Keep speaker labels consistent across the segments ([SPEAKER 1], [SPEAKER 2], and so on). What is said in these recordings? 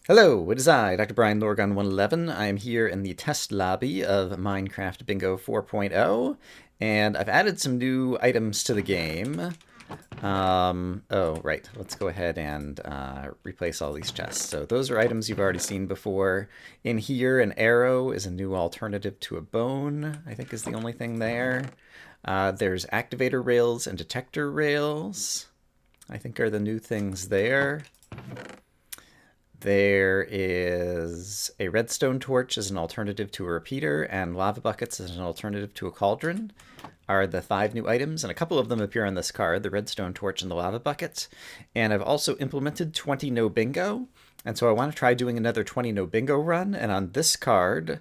[SPEAKER 1] Hello, it is I, Dr. Brian Lorgon 111. I am here in the test lobby of Minecraft Bingo 4.0, and I've added some new items to the game. Oh, right. Let's go ahead and replace all these chests. So those are items you've already seen before. In here, an arrow is a new alternative to a bone, I think is the only thing there. There's activator rails and detector rails, I think are the new things there. There is a redstone torch as an alternative to a repeater, and lava buckets as an alternative to a cauldron are the 5 new items, and a couple of them appear on this card, the redstone torch and the lava bucket. And I've also implemented 20 no bingo, and so I want to try doing another 20 no bingo run, and on this card,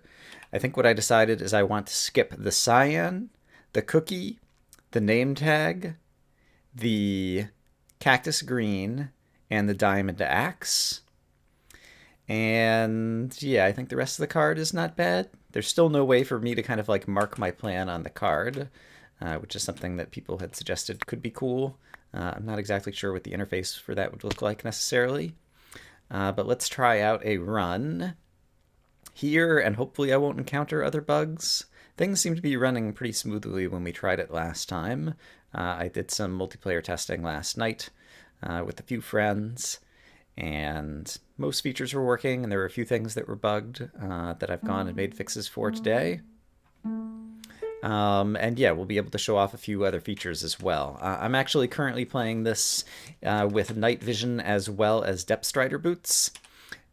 [SPEAKER 1] I think what I decided is I want to skip the cyan, the cookie, the name tag, the cactus green, and the diamond axe. And yeah, I think the rest of the card is not bad. There's still no way for me to kind of like mark my plan on the card, which is something that people had suggested could be cool. I'm not exactly sure what the interface for that would look like necessarily. But let's try out a run here, and hopefully I won't encounter other bugs. Things seem to be running pretty smoothly when we tried it last time. I did some multiplayer testing last night with a few friends, and most features were working, and there were a few things that were bugged that I've gone and made fixes for today. And yeah, we'll be able to show off a few other features as well. I'm actually currently playing this with night vision as well as depth strider boots,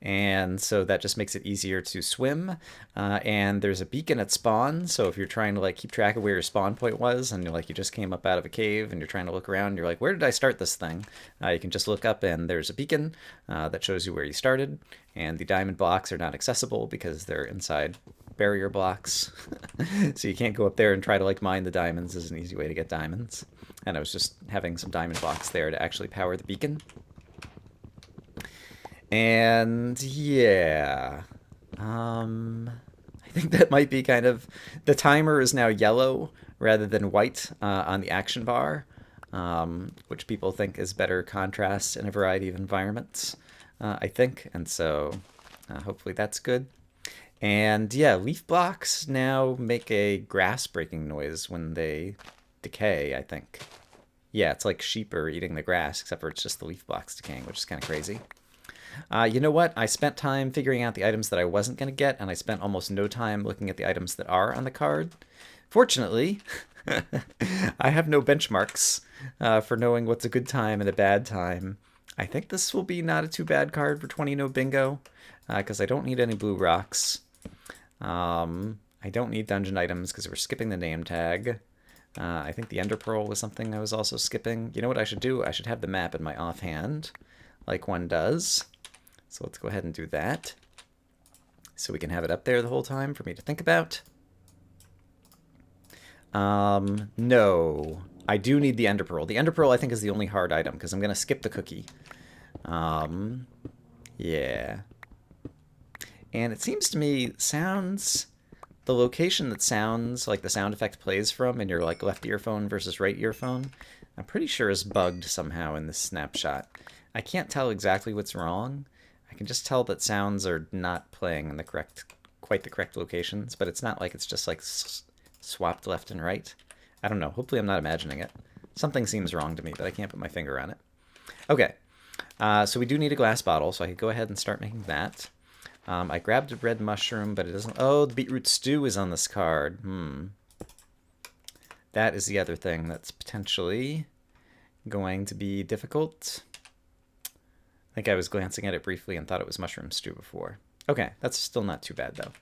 [SPEAKER 1] and so that just makes it easier to swim. And there's a beacon at spawn, so if you're trying to like keep track of where your spawn point was, and you're like you just came up out of a cave and you're trying to look around, and you're like, where did I start this thing? You can just look up and there's a beacon that shows you where you started. And the diamond blocks are not accessible because they're inside barrier blocks. So you can't go up there and try to like mine the diamonds. Is an easy way to get diamonds. And I was just having some diamond blocks there to actually power the beacon. And yeah, I think that might be kind of, the timer is now yellow rather than white on the action bar, which people think is better contrast in a variety of environments, I think. And so hopefully that's good. And yeah, leaf blocks now make a grass breaking noise when they decay, I think. Yeah, it's like sheep are eating the grass, except for it's just the leaf blocks decaying, which is kind of crazy. You know what? I spent time figuring out the items that I wasn't going to get, and I spent almost no time looking at the items that are on the card. Fortunately, I have no benchmarks for knowing what's a good time and a bad time. I think this will be not a too bad card for 20 no bingo, because I don't need any blue rocks. I don't need dungeon items because we're skipping the name tag. I think the ender pearl was something I was also skipping. You know what I should do? I should have the map in my offhand, like one does. So let's go ahead and do that, so we can have it up there the whole time for me to think about. No, I do need the ender pearl. The ender pearl I think is the only hard item because I'm going to skip the cookie. Yeah. And it seems to me the location that sounds like the sound effect plays from in your like left earphone versus right earphone, I'm pretty sure is bugged somehow in this snapshot. I can't tell exactly what's wrong. I can just tell that sounds are not playing in quite the correct locations, but it's not like it's just like swapped left and right. I don't know. Hopefully I'm not imagining it. Something seems wrong to me, but I can't put my finger on it. Okay, so we do need a glass bottle, so I could go ahead and start making that. I grabbed a red mushroom, but it doesn't... Oh, the Beetroot Stew is on this card. That is the other thing that's potentially going to be difficult. I think I was glancing at it briefly and thought it was mushroom stew before. Okay, that's still not too bad, though.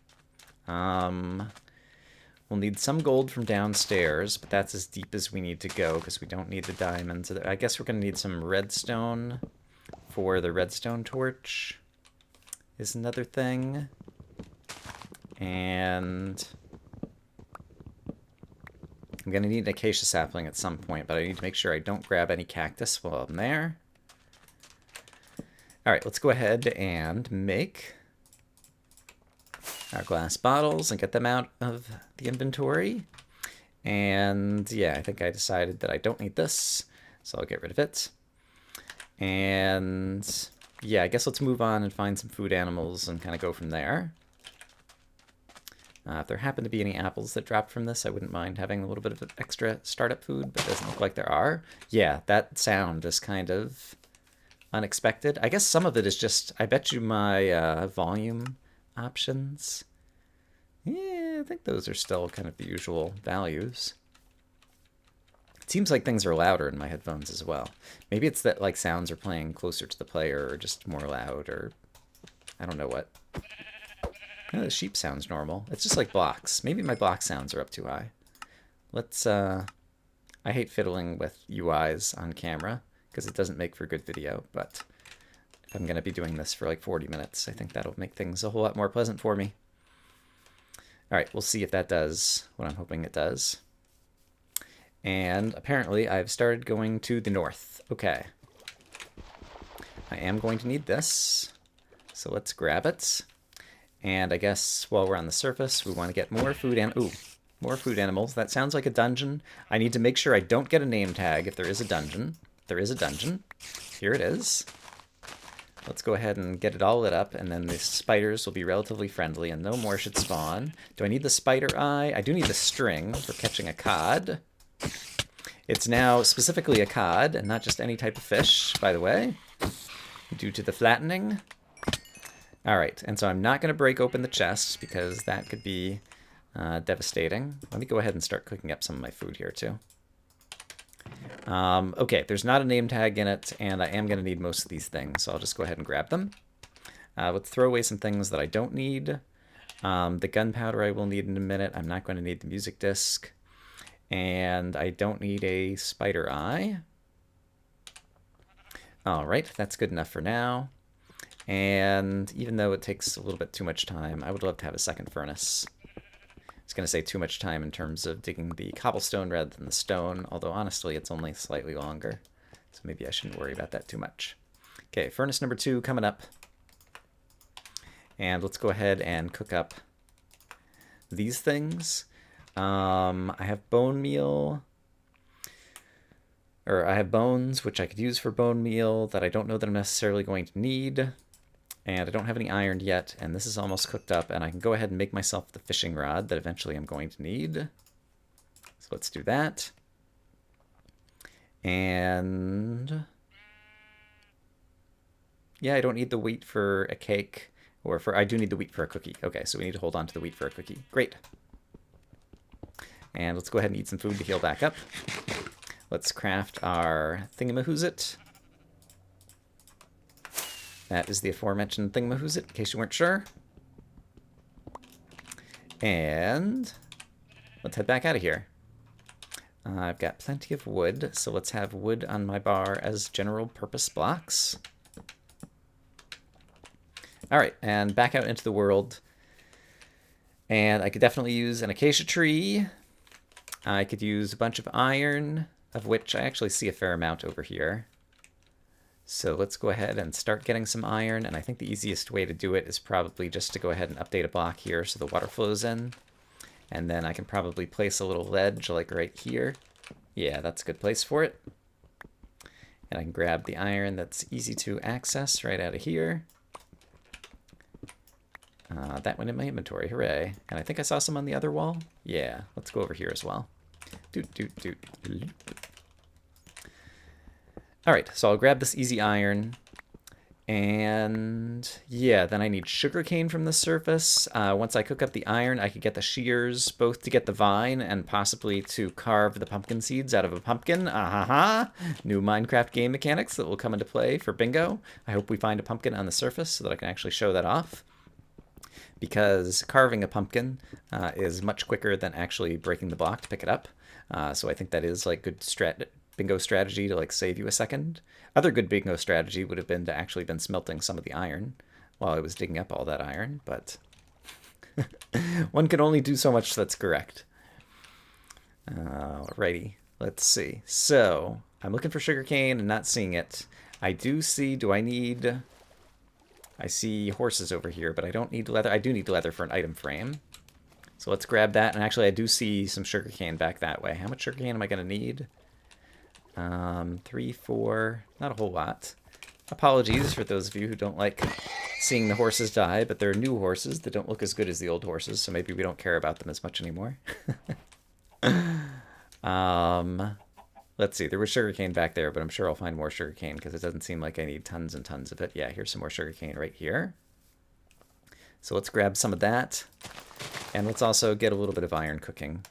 [SPEAKER 1] We'll need some gold from downstairs, but that's as deep as we need to go because we don't need the diamonds. I guess we're going to need some redstone for the redstone torch is another thing. And I'm going to need an acacia sapling at some point, but I need to make sure I don't grab any cactus while I'm there. All right, let's go ahead and make our glass bottles and get them out of the inventory. And yeah, I think I decided that I don't need this, so I'll get rid of it. And yeah, I guess let's move on and find some food animals and kind of go from there. If there happen to be any apples that dropped from this, I wouldn't mind having a little bit of extra startup food, but it doesn't look like there are. Yeah, that sound is kind of unexpected. I guess some of it is just, I bet you my volume options. Yeah, I think those are still kind of the usual values. It seems like things are louder in my headphones as well. Maybe it's that like sounds are playing closer to the player or just more loud, or I don't know what. Oh, the sheep sounds normal. It's just like blocks. Maybe my block sounds are up too high. Let's, I hate fiddling with UIs on camera because it doesn't make for good video, but if I'm going to be doing this for like 40 minutes, I think that'll make things a whole lot more pleasant for me. All right, we'll see if that does what I'm hoping it does. And apparently I've started going to the north. Okay. I am going to need this, so let's grab it. And I guess while we're on the surface, we want to get more food and more food animals. That sounds like a dungeon. I need to make sure I don't get a name tag if there is a dungeon. There is a dungeon. Here it is. Let's go ahead and get it all lit up, and then the spiders will be relatively friendly, and no more should spawn. Do I need the spider eye? I do need the string for catching a cod. It's now specifically a cod, and not just any type of fish, by the way, due to the flattening. All right, and so I'm not going to break open the chest because that could be devastating. Let me go ahead and start cooking up some of my food here too. Okay, there's not a name tag in it, and I am going to need most of these things, so I'll just go ahead and grab them. Let's throw away some things that I don't need. The gunpowder I will need in a minute. I'm not going to need the music disc. And I don't need a spider eye. All right, that's good enough for now. And even though it takes a little bit too much time, I would love to have a second furnace. I was going to say too much time in terms of digging the cobblestone rather than the stone, although honestly it's only slightly longer, so maybe I shouldn't worry about that too much. Okay, furnace number 2 coming up. And let's go ahead and cook up these things. I have bone meal, or I have bones, which I could use for bone meal that I don't know that I'm necessarily going to need. And I don't have any iron yet, and this is almost cooked up, and I can go ahead and make myself the fishing rod that eventually I'm going to need. So let's do that. And yeah, I don't need the wheat for a cake, or for, I do need the wheat for a cookie. Okay, so we need to hold on to the wheat for a cookie. Great. And let's go ahead and eat some food to heal back up. Let's craft our thingamahoosit. That is the aforementioned thingamahoosit, in case you weren't sure. And let's head back out of here. I've got plenty of wood, so let's have wood on my bar as general purpose blocks. All right, and back out into the world. And I could definitely use an acacia tree. I could use a bunch of iron, of which I actually see a fair amount over here. So let's go ahead and start getting some iron, and I think the easiest way to do it is probably just to go ahead and update a block here so the water flows in. And then I can probably place a little ledge like right here. Yeah, that's a good place for it. And I can grab the iron that's easy to access right out of here. That went in my inventory, hooray. And I think I saw some on the other wall. Yeah, let's go over here as well. Doot, doot, doot. All right, so I'll grab this easy iron, and yeah, then I need sugarcane from the surface. Once I cook up the iron, I could get the shears, both to get the vine and possibly to carve the pumpkin seeds out of a pumpkin. Ahaha! New Minecraft game mechanics that will come into play for bingo. I hope we find a pumpkin on the surface so that I can actually show that off. Because carving a pumpkin is much quicker than actually breaking the block to pick it up. So I think that is like good bingo strategy to like save you a second. Other good bingo strategy would have been to actually been smelting some of the iron while I was digging up all that iron, but one can only do so much that's correct. Alrighty, let's see. So I'm looking for sugarcane and not seeing it. I do see, I see horses over here, but I don't need leather. I do need leather for an item frame. So let's grab that. And actually, I do see some sugarcane back that way. How much sugarcane am I going to need? 3, 4, not a whole lot. Apologies for those of you who don't like seeing the horses die, but they're new horses that don't look as good as the old horses, so maybe we don't care about them as much anymore. um, let's see. There was sugarcane back there, but I'm sure I'll find more sugarcane because it doesn't seem like I need tons and tons of it. Yeah, here's some more sugarcane right here. So let's grab some of that. And let's also get a little bit of iron cooking.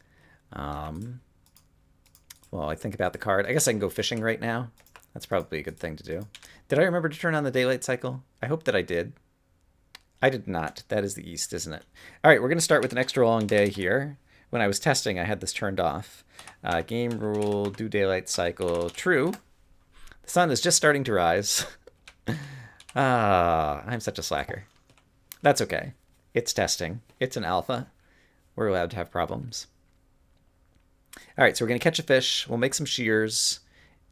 [SPEAKER 1] Well, I think about the card. I guess I can go fishing right now. That's probably a good thing to do. Did I remember to turn on the daylight cycle? I hope that I did. I did not. That is the east, isn't it? All right, we're going to start with an extra long day here. When I was testing, I had this turned off. Game rule, do daylight cycle, true. The sun is just starting to rise. I'm such a slacker. That's okay. It's testing. It's an alpha. We're allowed to have problems. All right, so we're going to catch a fish. We'll make some shears.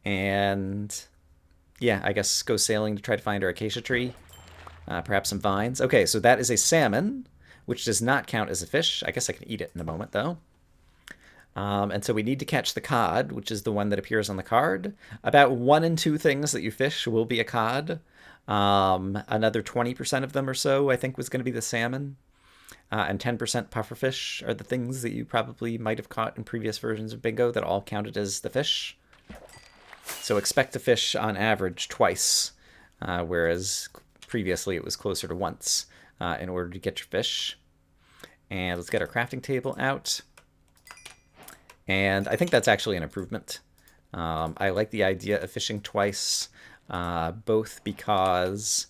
[SPEAKER 1] And yeah, I guess go sailing to try to find our acacia tree. Perhaps some vines. Okay, so that is a salmon, which does not count as a fish. I guess I can eat it in a moment, though. And so we need to catch the cod, which is the one that appears on the card. About 1 in 2 things that you fish will be a cod. Another 20% of them or so, I think, was going to be the salmon. And 10% pufferfish are the things that you probably might have caught in previous versions of Bingo that all counted as the fish. So expect to fish on average twice, whereas previously it was closer to once in order to get your fish. And let's get our crafting table out. And I think that's actually an improvement. I like the idea of fishing twice, both because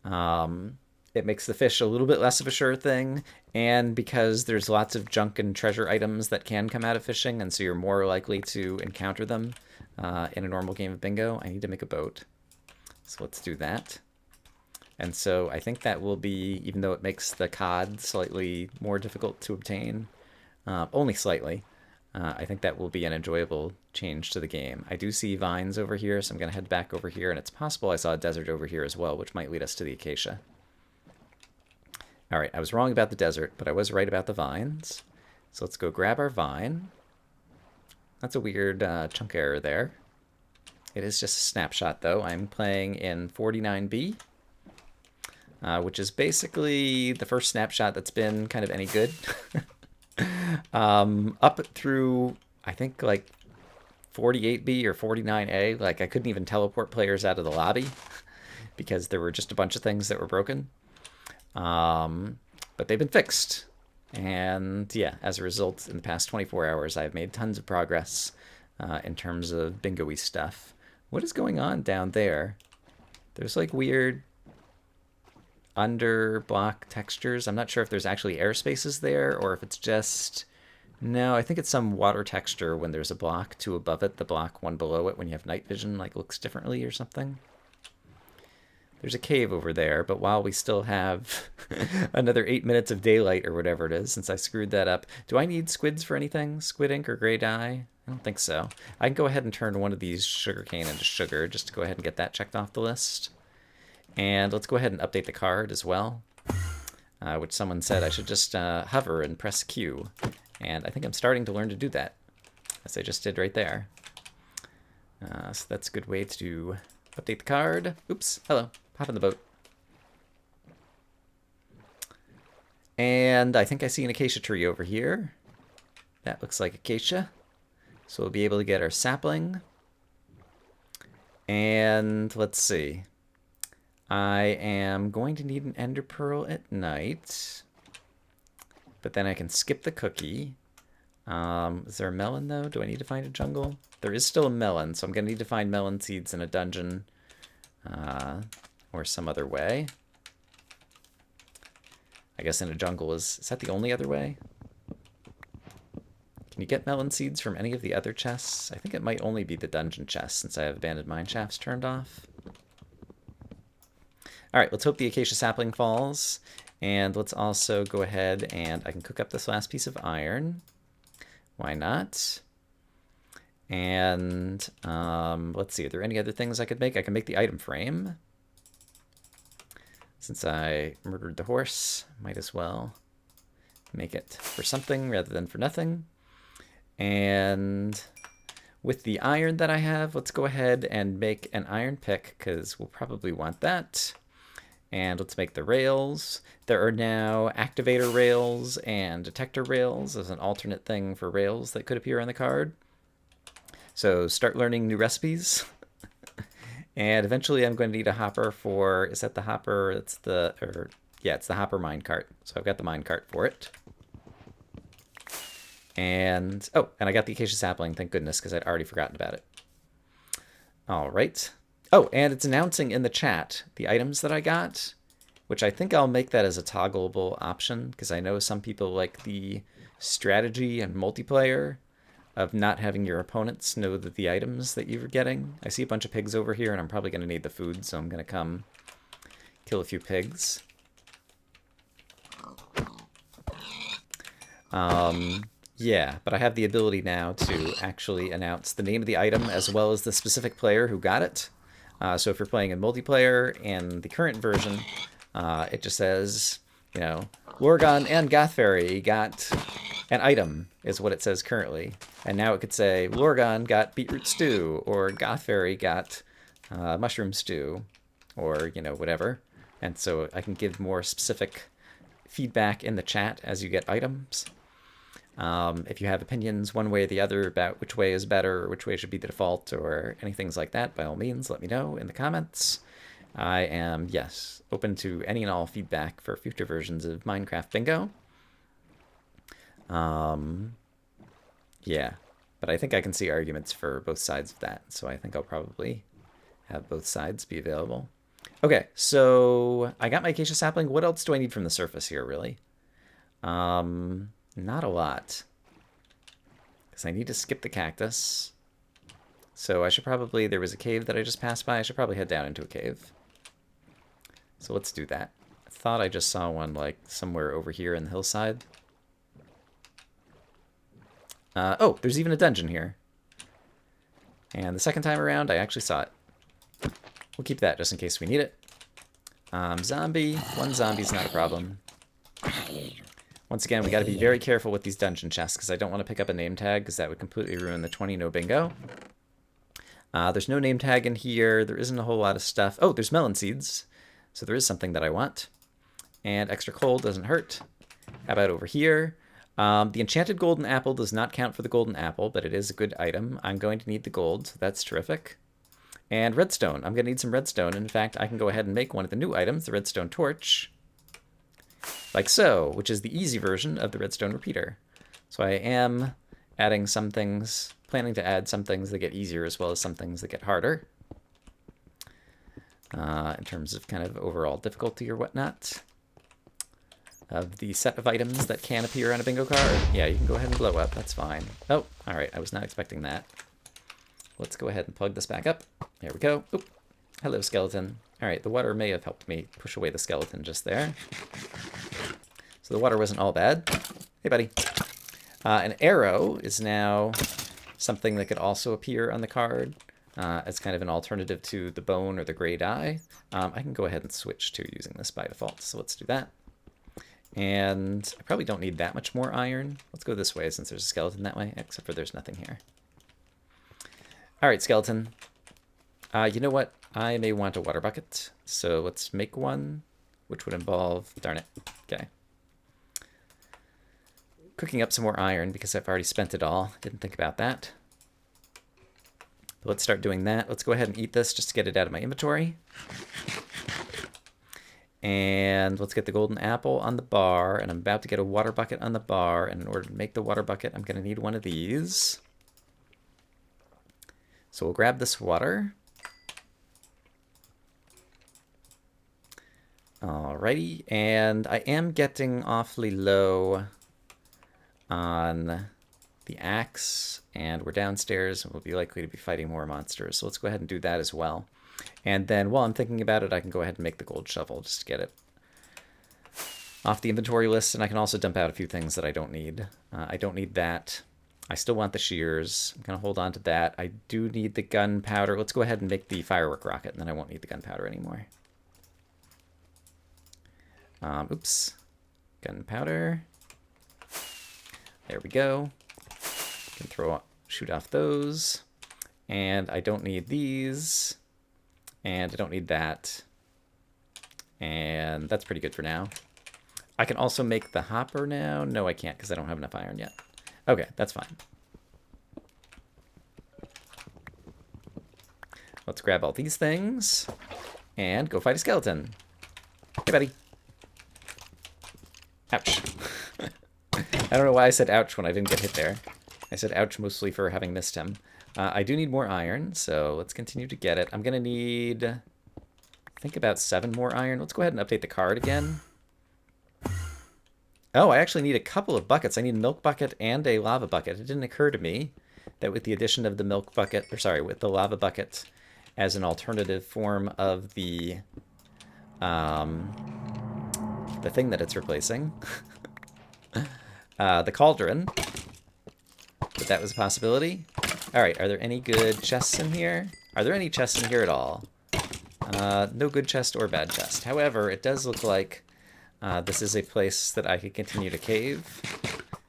[SPEAKER 1] it makes the fish a little bit less of a sure thing, and because there's lots of junk and treasure items that can come out of fishing, and so you're more likely to encounter them in a normal game of Bingo. I need to make a boat. So let's do that. And so I think that will be, even though it makes the cod slightly more difficult to obtain, only slightly, I think that will be an enjoyable change to the game. I do see vines over here, so I'm going to head back over here, and it's possible I saw a desert over here as well, which might lead us to the acacia. All right, I was wrong about the desert, but I was right about the vines. So let's go grab our vine. That's a weird chunk error there. It is just a snapshot, though. I'm playing in 49B, which is basically the first snapshot that's been kind of any good. Up through, I think, like 48B or 49A, like I couldn't even teleport players out of the lobby because there were just a bunch of things that were broken. But they've been fixed. And yeah, as a result, in the past 24 hours, I've made tons of progress in terms of bingo-y stuff. What is going on down there? There's like weird under block textures. I'm not sure if there's actually air spaces there or if it's just... No, I think it's some water texture when there's a block 2 above it. The block 1 below it when you have night vision like looks differently or something. There's a cave over there, but while we still have another 8 minutes of daylight or whatever it is, since I screwed that up. Do I need squids for anything? Squid ink or gray dye? I don't think so. I can go ahead and turn one of these sugarcane into sugar just to go ahead and get that checked off the list. And let's go ahead and update the card as well, which someone said I should just hover and press Q. And I think I'm starting to learn to do that, as I just did right there. So that's a good way to update the card. Oops, hello. Hop in the boat. And I think I see an acacia tree over here. That looks like acacia. So we'll be able to get our sapling. And let's see. I am going to need an ender pearl at night. But then I can skip the cookie. Is there a melon, though? Do I need to find a jungle? There is still a melon, so I'm going to need to find melon seeds in a dungeon. Or some other way. I guess in a jungle is that the only other way? Can you get melon seeds from any of the other chests? I think it might only be the dungeon chest since I have abandoned mine shafts turned off. All right, let's hope the acacia sapling falls. And let's also go ahead and I can cook up this last piece of iron. Why not? And let's see, are there any other things I could make? I can make the item frame. Since I murdered the horse, might as well make it for something rather than for nothing. And with the iron that I have, let's go ahead and make an iron pick, because we'll probably want that. And let's make the rails. There are now activator rails and detector rails as an alternate thing for rails that could appear on the card. So start learning new recipes. And eventually I'm going to need a hopper for, is that the hopper? It's the, or yeah, it's the hopper minecart. So I've got the minecart for it. And, oh, and I got the acacia sapling, thank goodness, because I'd already forgotten about it. All right. Oh, and it's announcing in the chat the items that I got, which I think I'll make that as a toggleable option, because I know some people like the strategy and multiplayer of not having your opponents know that the items that you're getting. I see a bunch of pigs over here, and I'm probably going to need the food, so I'm going to come kill a few pigs. Yeah, but I have the ability now to actually announce the name of the item as well as the specific player who got it. So if you're playing in multiplayer in the current version, it just says, you know, Lorgon and Gothfairy got an item, is what it says currently. And now it could say, Lorgon got Beetroot Stew, or Gothfairy got Mushroom Stew, or, you know, whatever. And so I can give more specific feedback in the chat as you get items. If you have opinions one way or the other about which way is better, or which way should be the default, or anything like that, by all means, let me know in the comments. I am, yes, open to any and all feedback for future versions of Minecraft Bingo. Yeah, but I think I can see arguments for both sides of that, so I think I'll probably have both sides be available. Okay, so I got my acacia sapling. What else do I need from the surface here, really? Not a lot, because I need to skip the cactus. So I should probably, there was a cave that I just passed by. I should probably head down into a cave. So let's do that. I thought I just saw one like somewhere over here in the hillside. Oh, there's even a dungeon here. And the second time around, I actually saw it. We'll keep that just in case we need it. Zombie. One zombie's not a problem. Once again, we got to be very careful with these dungeon chests, because I don't want to pick up a name tag, because that would completely ruin the 20 no bingo. There's no name tag in here. There isn't a whole lot of stuff. Oh, there's melon seeds. So there is something that I want. And extra coal doesn't hurt. How about over here? The enchanted golden apple does not count for the golden apple, but it is a good item. I'm going to need the gold, so that's terrific. And redstone. I'm going to need some redstone. In fact, I can go ahead and make one of the new items, the redstone torch. Like so, which is the easy version of the redstone repeater. So I am adding some things, planning to add some things that get easier as well as some things that get harder. In terms of kind of overall difficulty or whatnot. Of the set of items that can appear on a bingo card. Yeah, you can go ahead and blow up, that's fine. Oh, alright, I was not expecting that. Let's go ahead and plug this back up. There we go. Oop. Hello, skeleton. Alright, the water may have helped me push away the skeleton just there. So the water wasn't all bad. Hey, buddy. An arrow is now something that could also appear on the card as kind of an alternative to the bone or the gray dye. I can go ahead and switch to using this by default, so let's do that. And I probably don't need that much more iron. Let's go this way since there's a skeleton that way, except for there's nothing here. Alright, skeleton. You know what? I may want a water bucket, so let's make one, which would involve, darn it, okay. Cooking up some more iron because I've already spent it all. Didn't think about that. But let's start doing that. Let's go ahead and eat this just to get it out of my inventory. And let's get the golden apple on the bar, and I'm about to get a water bucket on the bar, and in order to make the water bucket, I'm going to need one of these. So we'll grab this water. Alrighty, and I am getting awfully low on the axe, and we're downstairs, and we'll be likely to be fighting more monsters, so let's go ahead and do that as well. And then while I'm thinking about it, I can go ahead and make the gold shovel just to get it off the inventory list, and I can also dump out a few things that I don't need. I don't need that. I still want the shears. I'm going to hold on to that. I do need the gunpowder. Let's go ahead and make the firework rocket, and then I won't need the gunpowder anymore. Oops. Gunpowder. There we go. Can shoot off those. And I don't need these. And I don't need that. And that's pretty good for now. I can also make the hopper now. No, I can't because I don't have enough iron yet. Okay, that's fine. Let's grab all these things and go fight a skeleton. Hey, buddy. Ouch. I don't know why I said ouch when I didn't get hit there. I said ouch mostly for having missed him. I do need more iron, so let's continue to get it. I'm going to need, I think, about 7 more iron. Let's go ahead and update the card again. Oh, I actually need a couple of buckets. I need a milk bucket and a lava bucket. It didn't occur to me that with the addition of the milk bucket, or sorry, with the lava bucket as an alternative form of the thing that it's replacing, the cauldron, that was a possibility. All right, are there any good chests in here? Are there any chests in here at all? No good chest or bad chest. However, it does look like this is a place that I could continue to cave.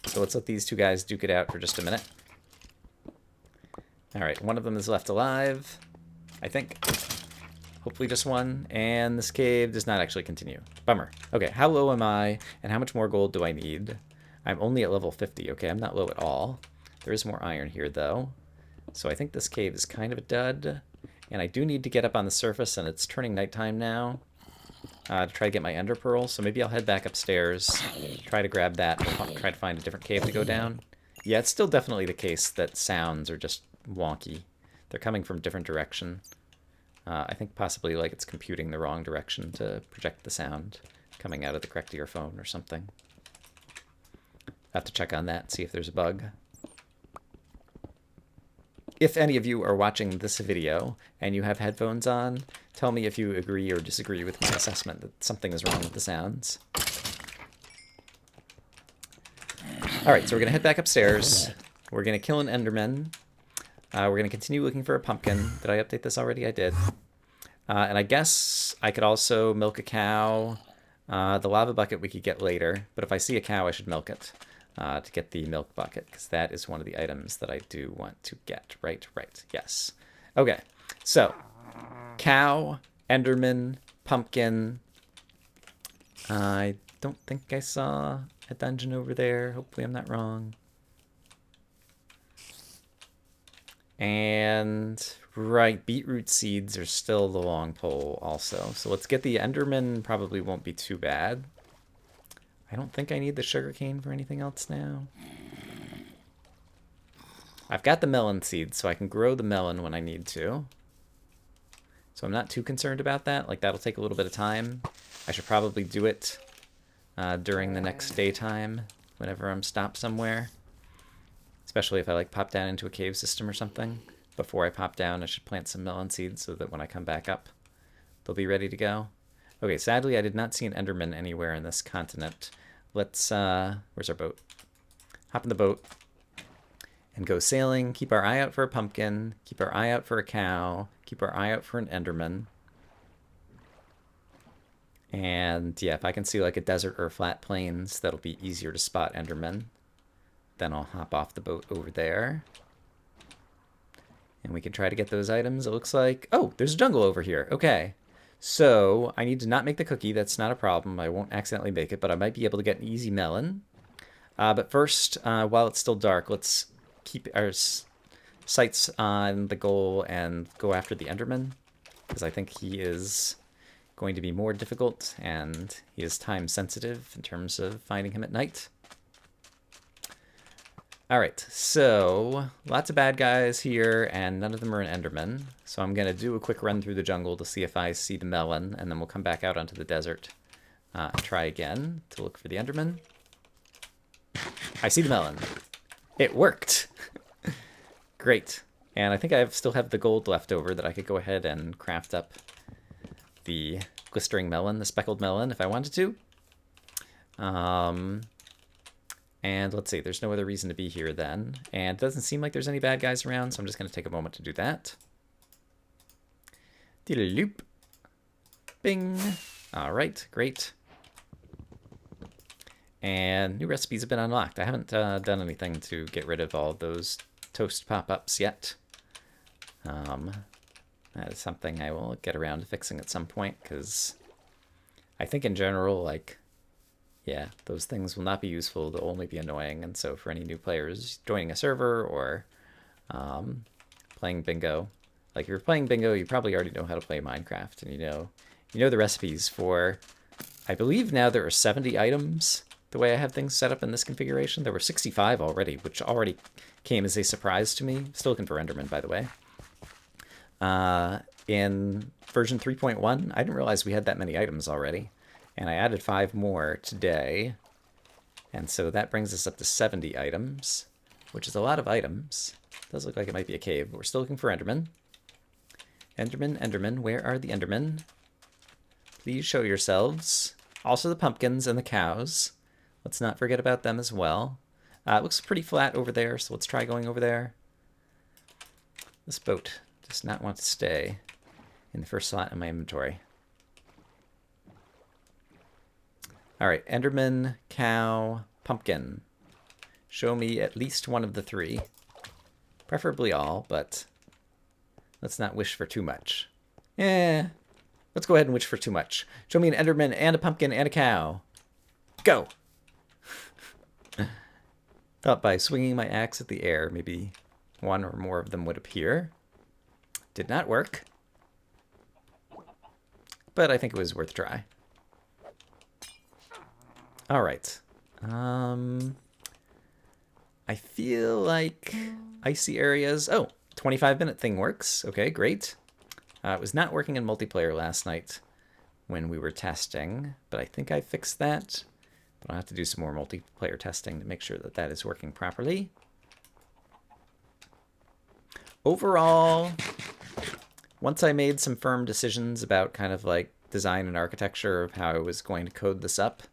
[SPEAKER 1] So let's let these two guys duke it out for just a minute. All right, one of them is left alive, I think. Hopefully just one. And this cave does not actually continue. Bummer. Okay, how low am I, and how much more gold do I need? I'm only at level 50. Okay, I'm not low at all. There is more iron here, though. So I think this cave is kind of a dud. And I do need to get up on the surface, and it's turning nighttime now. To try to get my ender pearl. So maybe I'll head back upstairs, try to grab that, and try to find a different cave to go down. Yeah, it's still definitely the case that sounds are just wonky. They're coming from different direction. I think possibly like it's computing the wrong direction to project the sound coming out of the correct earphone or something. Have to check on that, see if there's a bug. If any of you are watching this video and you have headphones on, tell me if you agree or disagree with my assessment that something is wrong with the sounds. All right, so we're going to head back upstairs. We're going to kill an enderman. We're going to continue looking for a pumpkin. Did I update this already? I did. And I guess I could also milk a cow. The lava bucket we could get later, but if I see a cow, I should milk it to get the milk bucket, because that is one of the items that I do want to get. Right, yes. Okay, so cow, enderman, pumpkin. I don't think I saw a dungeon over there. Hopefully I'm not wrong. And right, beetroot seeds are still the long pole also. So let's get the enderman, probably won't be too bad. I don't think I need the sugarcane for anything else now. I've got the melon seeds, so I can grow the melon when I need to. So I'm not too concerned about that. Like, that'll take a little bit of time. I should probably do it during the next daytime, whenever I'm stopped somewhere. Especially if I like pop down into a cave system or something. Before I pop down, I should plant some melon seeds so that when I come back up, they'll be ready to go. Okay, sadly I did not see an enderman anywhere in this continent. Let's, where's our boat? Hop in the boat and go sailing. Keep our eye out for a pumpkin. Keep our eye out for a cow. Keep our eye out for an enderman. And yeah, if I can see like a desert or flat plains, that'll be easier to spot endermen. Then I'll hop off the boat over there. And we can try to get those items. It looks like... Oh, there's a jungle over here. Okay. So I need to not make the cookie. That's not a problem. I won't accidentally make it, but I might be able to get an easy melon. But first, while it's still dark, let's keep our sights on the goal and go after the enderman. Because I think he is going to be more difficult, and he is time sensitive in terms of finding him at night. Alright, so lots of bad guys here, and none of them are an enderman. So I'm going to do a quick run through the jungle to see if I see the melon, and then we'll come back out onto the desert and try again to look for the enderman. I see the melon. It worked! Great. And I think I still have the gold left over that I could go ahead and craft up the glistering melon, the speckled melon, if I wanted to. And let's see, there's no other reason to be here then. And it doesn't seem like there's any bad guys around, so I'm just going to take a moment to do that. Diddle-loop. Bing. All right, great. And new recipes have been unlocked. I haven't done anything to get rid of all of those toast pop-ups yet. That is something I will get around to fixing at some point, because I think in general, like, yeah, those things will not be useful. They'll only be annoying. And so for any new players joining a server or playing bingo, like if you're playing bingo, you probably already know how to play Minecraft, and you know the recipes for, I believe now there are 70 items the way I have things set up in this configuration. There were 65 already, which already came as a surprise to me. Still looking for Enderman, by the way. In version 3.1, I didn't realize we had that many items already. And I added 5 more today. And so that brings us up to 70 items, which is a lot of items. It does look like it might be a cave, but we're still looking for Enderman. Enderman, Enderman, where are the Endermen? Please show yourselves. Also the pumpkins and the cows. Let's not forget about them as well. It looks pretty flat over there, so let's try going over there. This boat does not want to stay in the first slot in my inventory. All right, Enderman, cow, pumpkin. Show me at least one of the 3. Preferably all, but let's not wish for too much. Let's go ahead and wish for too much. Show me an Enderman and a pumpkin and a cow. Go! Thought by swinging my axe at the air, maybe one or more of them would appear. Did not work. But I think it was worth a try. All right. I feel like icy areas. Oh, 25-minute thing works. Okay, great. It was not working in multiplayer last night when we were testing, but I think I fixed that. But I'll have to do some more multiplayer testing to make sure that that is working properly. Overall, once I made some firm decisions about kind of like design and architecture of how I was going to code this up,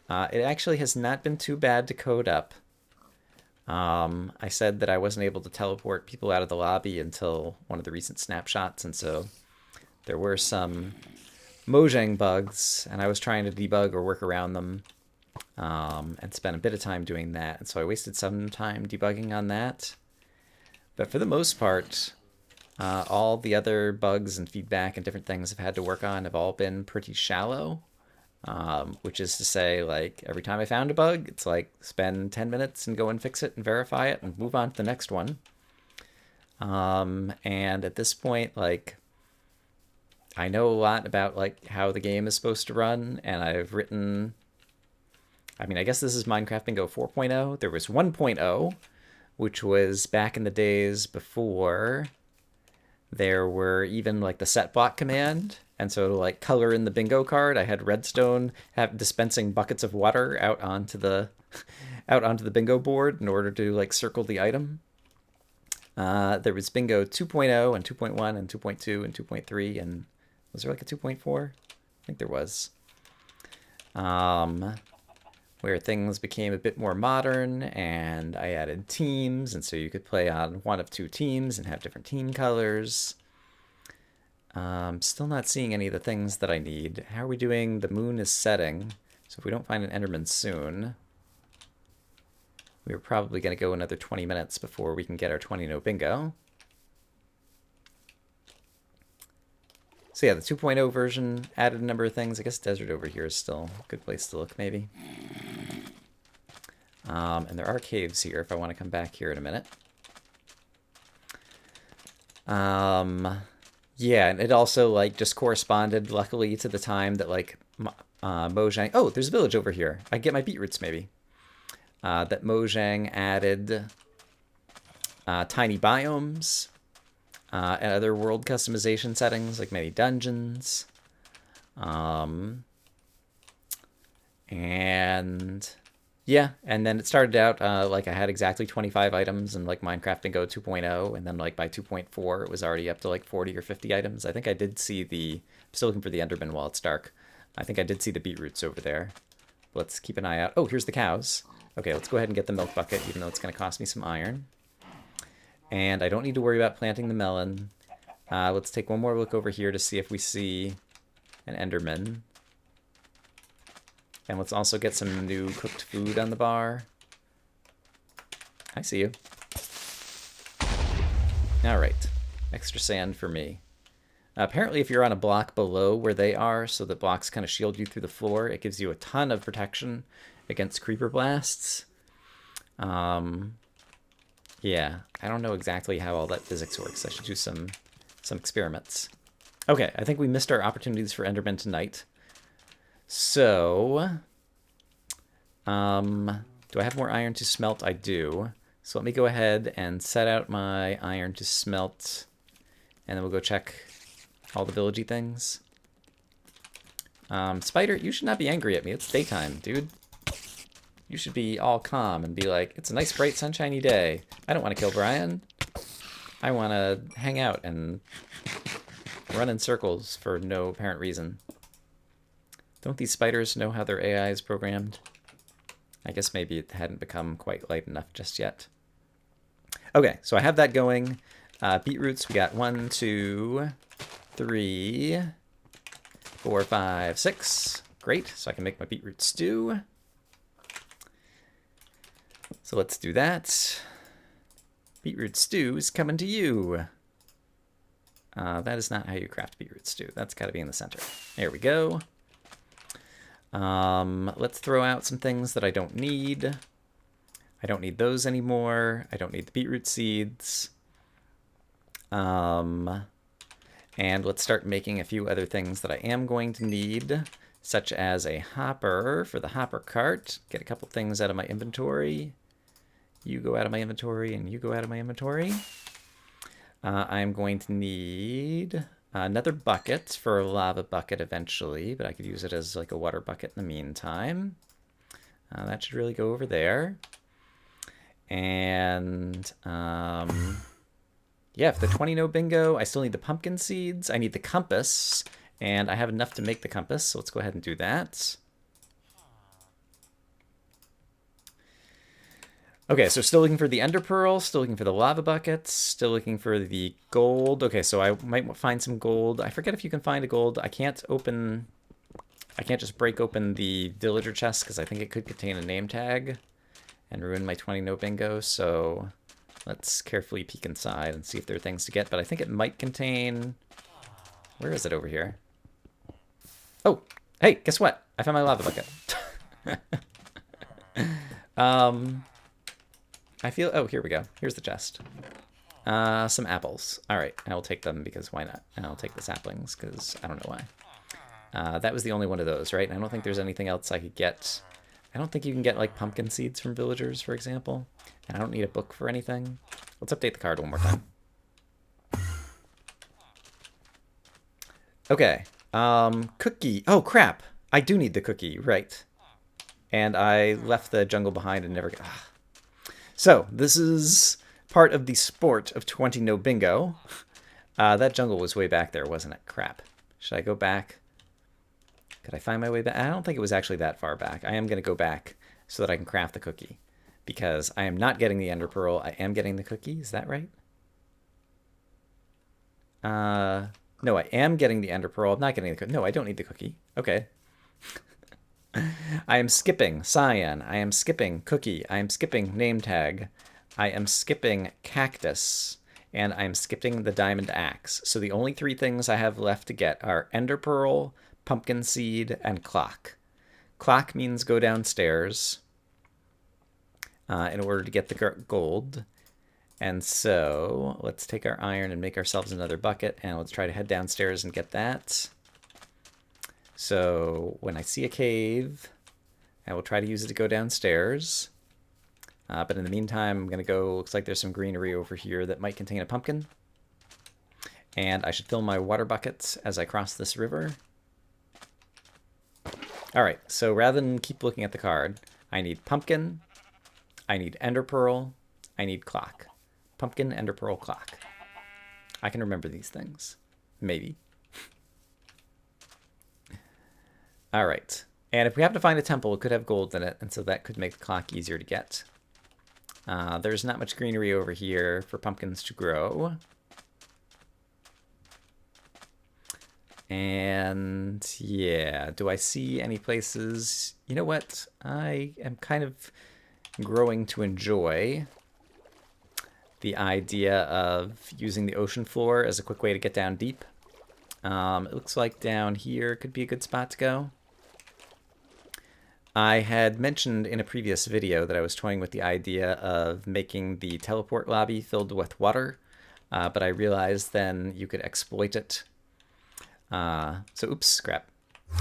[SPEAKER 1] it actually has not been too bad to code up. I said that I wasn't able to teleport people out of the lobby until one of the recent snapshots, and so there were some Mojang bugs, and I was trying to debug or work around them, and spent a bit of time doing that, and so I wasted some time debugging on that. But for the most part, all the other bugs and feedback and different things I've had to work on have all been pretty shallow. Which is to say, like, every time I found a bug, it's like spend 10 minutes and go and fix it and verify it and move on to the next one. And at this point, like, I know a lot about like how the game is supposed to run, and I've written, I mean, I guess this is Minecraft Bingo 4.0. There was 1.0, which was back in the days before there were even like the set block command. And so to like color in the bingo card, I had redstone dispensing buckets of water out onto the bingo board in order to like circle the item. There was Bingo 2.0 and 2.1 and 2.2 and 2.3, and was there like a 2.4? I think there was. Where things became a bit more modern, and I added teams, and so you could play on one of 2 teams and have different team colors. Still not seeing any of the things that I need. How are we doing? The moon is setting, so if we don't find an Enderman soon, we're probably going to go another 20 minutes before we can get our 20-no bingo. So yeah, the 2.0 version added a number of things. I guess desert over here is still a good place to look, maybe. And there are caves here if I want to come back here in a minute. Yeah, and it also like just corresponded, luckily, to the time that like Mojang... Oh, there's a village over here. I can get my beetroots, maybe. That Mojang added tiny biomes and other world customization settings, like maybe dungeons. And yeah, and then it started out like I had exactly 25 items in like Minecraft Bingo 2.0, and then like by 2.4 it was already up to like 40 or 50 items. I think I did see I'm still looking for the Enderman while it's dark. I think I did see the beetroots over there. Let's keep an eye out. Oh, here's the cows. Okay, let's go ahead and get the milk bucket, even though it's going to cost me some iron. And I don't need to worry about planting the melon. Let's take one more look over here to see if we see an Enderman. And let's also get some new cooked food on the bar. I see you. All right. Extra sand for me. Apparently, if you're on a block below where they are, so the blocks kind of shield you through the floor, it gives you a ton of protection against creeper blasts. Yeah, I don't know exactly how all that physics works. I should do some experiments. Okay, I think we missed our opportunities for Enderman tonight. So, do I have more iron to smelt? I do. So let me go ahead and set out my iron to smelt, and then we'll go check all the villagey things. Spider, you should not be angry at me. It's daytime, dude. You should be all calm and be like, it's a nice, bright, sunshiny day. I don't want to kill Brian. I want to hang out and run in circles for no apparent reason. Don't these spiders know how their AI is programmed? I guess maybe it hadn't become quite light enough just yet. Okay, so I have that going. Beetroots, we got 1, 2, 3, 4, 5, 6. Great, so I can make my beetroot stew. So let's do that. Beetroot stew is coming to you. That is not how you craft beetroot stew. That's got to be in the center. There we go. Let's throw out some things that I don't need. I don't need those anymore. I don't need the beetroot seeds. And let's start making a few other things that I am going to need, such as a hopper for the hopper cart. Get a couple things out of my inventory. You go out of my inventory, and you go out of my inventory. I'm going to need another bucket for a lava bucket eventually, but I could use it as like a water bucket in the meantime. That should really go over there. And yeah, for the 20 no bingo, I still need the pumpkin seeds. I need the compass, and I have enough to make the compass, so let's go ahead and do that. Okay, so still looking for the ender pearl, still looking for the lava buckets, still looking for the gold. Okay, so I might find some gold. I forget if you can find a gold. I can't just break open the villager chest because I think it could contain a name tag and ruin my 20 no bingo. So let's carefully peek inside and see if there are things to get. But I think it might contain... Where is it over here? Oh, hey, guess what? I found my lava bucket. I feel... Oh, here we go. Here's the chest. Some apples. All right, I will take them because why not? And I'll take the saplings because I don't know why. That was the only one of those, right? I don't think there's anything else I could get. I don't think you can get, like, pumpkin seeds from villagers, for example. And I don't need a book for anything. Let's update the card one more time. Okay. Cookie. Oh, crap. I do need the cookie, right. And I left the jungle behind and never got... So, this is part of the sport of 20 no bingo. That jungle was way back there, wasn't it? Crap. Should I go back? Could I find my way back? I don't think it was actually that far back. I am going to go back so that I can craft the cookie. Because I am not getting the ender pearl. I am getting the cookie. Is that right? No, I am getting the ender pearl. I'm not getting the cookie. No, I don't need the cookie. Okay. I am skipping cyan. I am skipping cookie. I am skipping name tag. I am skipping cactus. And I am skipping the diamond axe. So the only 3 things I have left to get are ender pearl, pumpkin seed, and clock. Clock means go downstairs in order to get the gold. And so let's take our iron and make ourselves another bucket. And let's try to head downstairs and get that. So when I see a cave, I will try to use it to go downstairs. But in the meantime, I'm going to go, looks like there's some greenery over here that might contain a pumpkin. And I should fill my water buckets as I cross this river. All right, so rather than keep looking at the card, I need pumpkin, I need ender pearl, I need clock. Pumpkin, ender pearl, clock. I can remember these things. Maybe. All right. And if we have to find a temple, it could have gold in it, and so that could make the clock easier to get. There's not much greenery over here for pumpkins to grow. And yeah, do I see any places? You know what? I am kind of growing to enjoy the idea of using the ocean floor as a quick way to get down deep. It looks like down here could be a good spot to go. I had mentioned in a previous video that I was toying with the idea of making the teleport lobby filled with water, but I realized then you could exploit it. Oops, crap.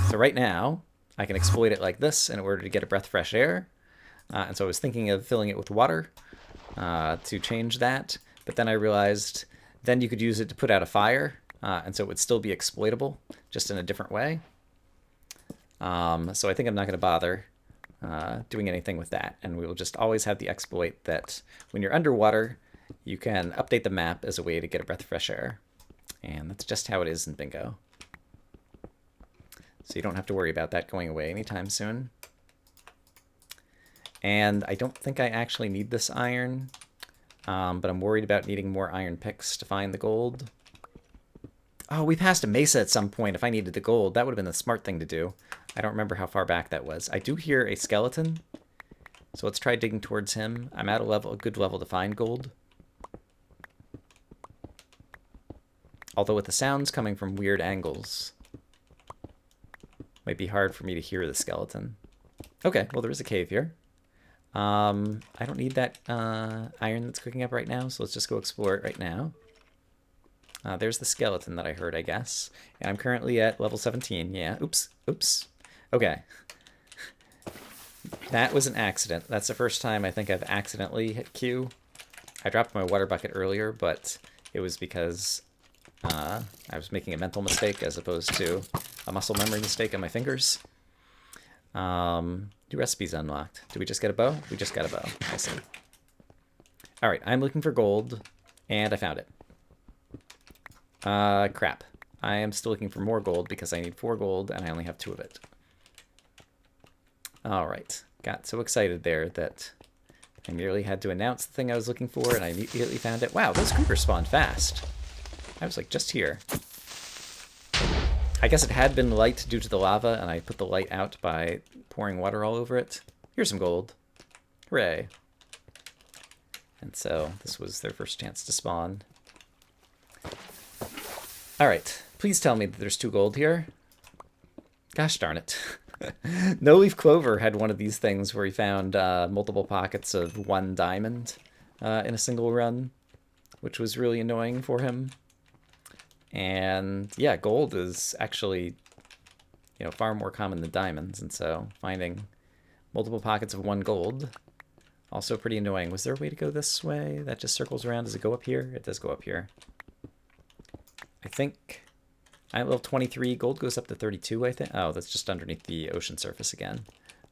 [SPEAKER 1] So right now, I can exploit it like this in order to get a breath of fresh air. And so I was thinking of filling it with water to change that, but then I realized then you could use it to put out a fire, and so it would still be exploitable, just in a different way. So I think I'm not going to bother doing anything with that, and we will just always have the exploit that when you're underwater, you can update the map as a way to get a breath of fresh air. And that's just how it is in Bingo. So you don't have to worry about that going away anytime soon. And I don't think I actually need this iron, but I'm worried about needing more iron picks to find the gold. Oh, we passed a mesa at some point if I needed the gold. That would have been the smart thing to do. I don't remember how far back that was. I do hear a skeleton, so let's try digging towards him. I'm at a good level to find gold. Although with the sounds coming from weird angles, might be hard for me to hear the skeleton. Okay, well there is a cave here. I don't need that iron that's cooking up right now, so let's just go explore it right now. There's the skeleton that I heard, I guess. And I'm currently at level 17. Yeah, oops. Okay. That was an accident. That's the first time I think I've accidentally hit Q. I dropped my water bucket earlier, but it was because I was making a mental mistake as opposed to a muscle memory mistake on my fingers. New recipes unlocked. Did we just get a bow? We just got a bow. I see. All right, I'm looking for gold, and I found it. Crap. I am still looking for more gold because I need 4 gold, and I only have 2 of it. All right. Got so excited there that I merely had to announce the thing I was looking for, and I immediately found it. Wow, those creepers spawned fast. I was like just here. I guess it had been light due to the lava, and I put the light out by pouring water all over it. Here's some gold. Hooray. And so this was their first chance to spawn. All right, please tell me that there's 2 gold here. Gosh darn it. No Leaf Clover had one of these things where he found multiple pockets of 1 diamond in a single run, which was really annoying for him. And yeah, gold is actually, far more common than diamonds, and so finding multiple pockets of 1 gold, also pretty annoying. Was there a way to go this way? That just circles around. Does it go up here? It does go up here. I think I'm at level 23. Gold goes up to 32, I think. Oh, that's just underneath the ocean surface again.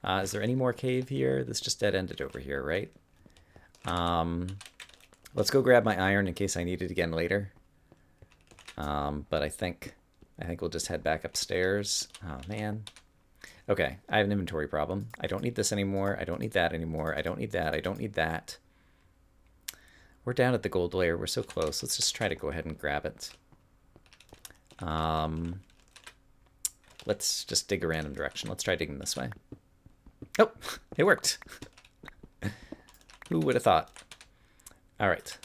[SPEAKER 1] Is there any more cave here? This just dead-ended over here, right? Let's go grab my iron in case I need it again later. But I think we'll just head back upstairs. Oh, man. Okay, I have an inventory problem. I don't need this anymore. I don't need that anymore. I don't need that. I don't need that. We're down at the gold layer. We're so close. Let's just try to go ahead and grab it. Let's just dig a random direction. Let's try digging this way. Oh, it worked. Who would have thought? All right.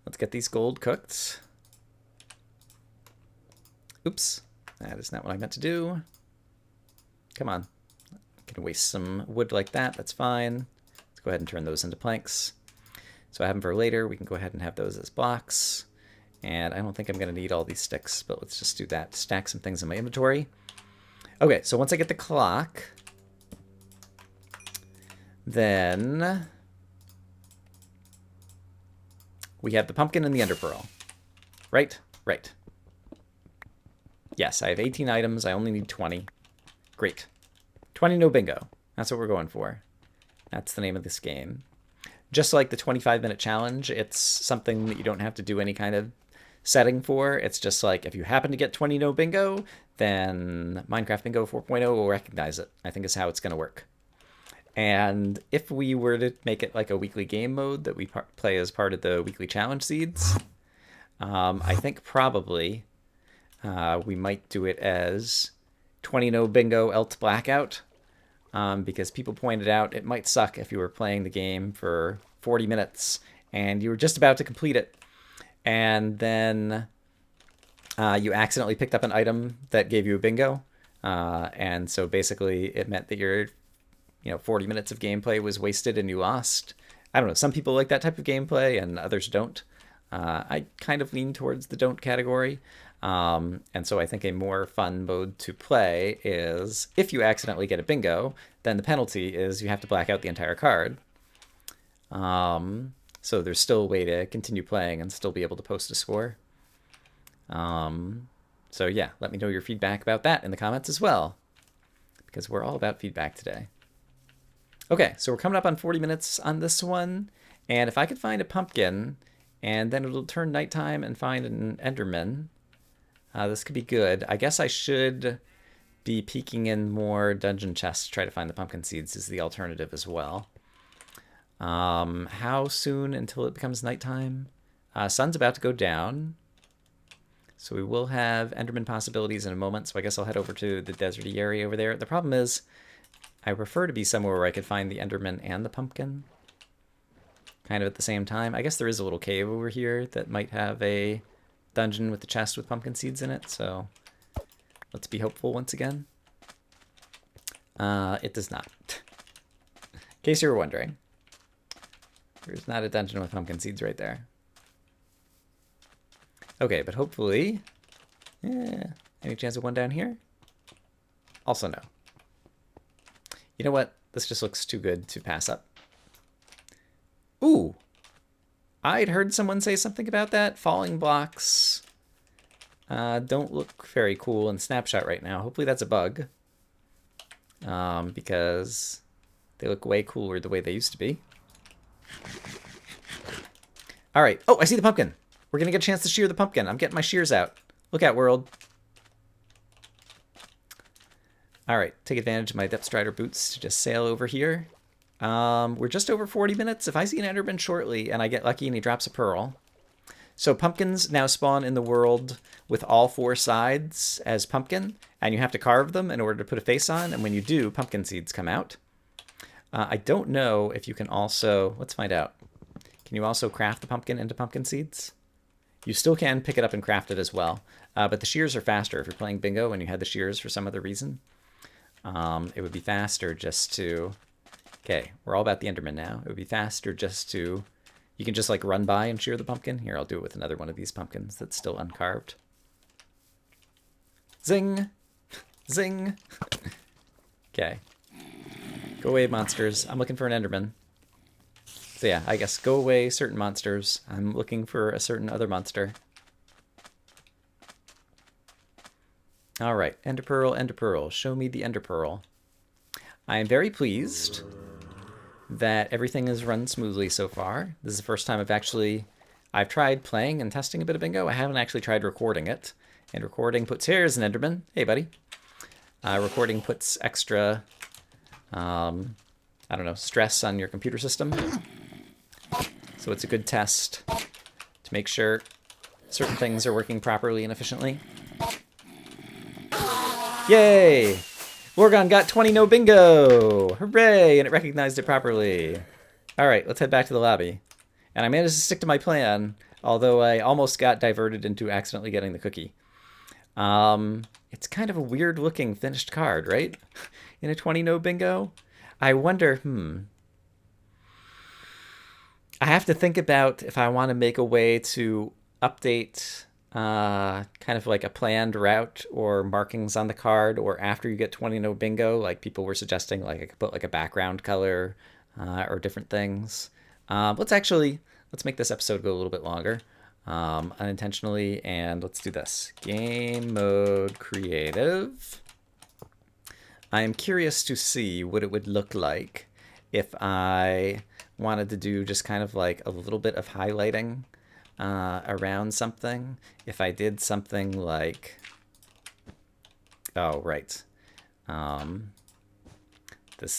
[SPEAKER 1] Let's get these gold cooked. Oops, that is not what I meant to do. Come on. I'm gonna waste some wood like that. That's fine. Let's go ahead and turn those into planks. So I have them for later. We can go ahead and have those as blocks. And I don't think I'm going to need all these sticks, but let's just do that. Stack some things in my inventory. Okay, so once I get the clock, then we have the pumpkin and the ender pearl. Right? Right. Yes, I have 18 items. I only need 20. Great. 20 no bingo. That's what we're going for. That's the name of this game. Just like the 25-minute challenge, it's something that you don't have to do any kind of setting for. It's just like if you happen to get 20 no bingo, then Minecraft Bingo 4.0 will recognize it, I think is how it's going to work. And if we were to make it like a weekly game mode that we play as part of the weekly challenge seeds, I think probably we might do it as 20 no bingo elt blackout, because people pointed out it might suck if you were playing the game for 40 minutes and you were just about to complete it, and then you accidentally picked up an item that gave you a bingo, and so basically it meant that your 40 minutes of gameplay was wasted and you lost. I don't know. Some people like that type of gameplay and others don't. I kind of lean towards the don't category. And so I think a more fun mode to play is if you accidentally get a bingo, then the penalty is you have to black out the entire card. So there's still a way to continue playing and still be able to post a score. So yeah, let me know your feedback about that in the comments as well, because we're all about feedback today. Okay, so we're coming up on 40 minutes on this one, and if I could find a pumpkin, and then it'll turn nighttime and find an Enderman, this could be good. I guess I should be peeking in more dungeon chests to try to find the pumpkin seeds is the alternative as well. How soon until it becomes nighttime? Sun's about to go down, so we will have Enderman possibilities in a moment, so I guess I'll head over to the deserty area over there. The problem is, I prefer to be somewhere where I could find the Enderman and the pumpkin kind of at the same time. I guess there is a little cave over here that might have a dungeon with the chest with pumpkin seeds in it, so let's be hopeful once again. It does not. In case you were wondering, there's not a dungeon with pumpkin seeds right there. Okay, but hopefully, any chance of one down here? Also no. You know what? This just looks too good to pass up. Ooh! I'd heard someone say something about that. Falling blocks don't look very cool in Snapshot right now. Hopefully that's a bug. Because they look way cooler the way they used to be. Alright. Oh, I see the pumpkin! We're gonna get a chance to shear the pumpkin. I'm getting my shears out. Look out, world. Alright, take advantage of my Depth Strider boots to just sail over here. We're just over 40 minutes. If I see an Enderman shortly and I get lucky and he drops a pearl. So pumpkins now spawn in the world with all 4 sides as pumpkin, and you have to carve them in order to put a face on, and when you do, pumpkin seeds come out. I don't know if you can also, let's find out. Can you also craft the pumpkin into pumpkin seeds? You still can pick it up and craft it as well, but the shears are faster if you're playing bingo and you had the shears for some other reason. It would be faster just to... Okay, we're all about the Enderman now. It would be faster just to... You can just like run by and shear the pumpkin. Here, I'll do it with another one of these pumpkins that's still uncarved. Zing! Zing! Okay. Go away, monsters. I'm looking for an Enderman. So yeah, I guess go away, certain monsters. I'm looking for a certain other monster. Alright, Ender Pearl, Ender Pearl. Show me the Ender Pearl. I am very pleased that everything has run smoothly so far. This is the first time I've tried playing and testing a bit of bingo. I haven't actually tried recording it. And recording puts... Here's an Enderman. Hey, buddy. Recording puts extra, I don't know, stress on your computer system. So it's a good test to make sure certain things are working properly and efficiently. Yay! Lorgon got 20 no bingo! Hooray! And it recognized it properly. Alright, let's head back to the lobby. And I managed to stick to my plan, although I almost got diverted into accidentally getting the cookie. It's kind of a weird looking finished card, right? In a 20 no bingo? I wonder, I have to think about if I want to make a way to update kind of like a planned route or markings on the card, or after you get 20 no bingo, like people were suggesting, like I could put like a background color or different things. Let's make this episode go a little bit longer unintentionally, and let's do this. Game mode creative. I am curious to see what it would look like if I wanted to do just kind of like a little bit of highlighting around something. If I did something like, oh, right. There's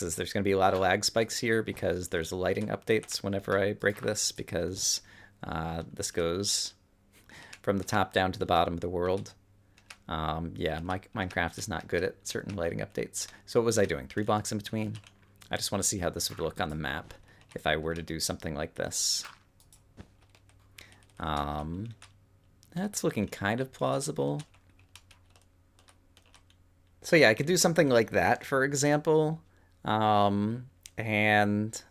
[SPEAKER 1] going to be a lot of lag spikes here because there's lighting updates whenever I break this, because this goes from the top down to the bottom of the world. Yeah, Minecraft is not good at certain lighting updates. So what was I doing? 3 blocks in between? I just want to see how this would look on the map if I were to do something like this. That's looking kind of plausible. So yeah, I could do something like that, for example. And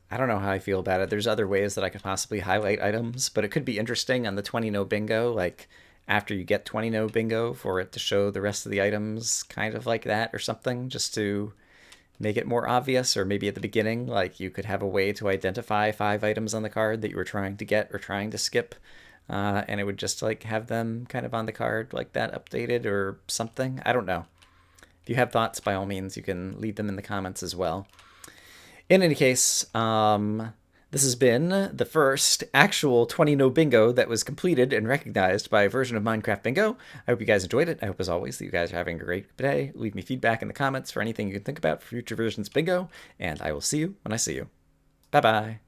[SPEAKER 1] I don't know how I feel about it. There's other ways that I could possibly highlight items, but it could be interesting on the 20 no bingo, like after you get 20 no bingo, for it to show the rest of the items kind of like that or something, just to make it more obvious. Or maybe at the beginning, like you could have a way to identify 5 items on the card that you were trying to get or trying to skip. And it would just like have them kind of on the card like that updated or something. I don't know. If you have thoughts, by all means, you can leave them in the comments as well. In any case, this has been the first actual 20 no bingo that was completed and recognized by a version of Minecraft Bingo. I hope you guys enjoyed it. I hope, as always, that you guys are having a great day. Leave me feedback in the comments for anything you can think about for future versions of Bingo, and I will see you when I see you. Bye-bye.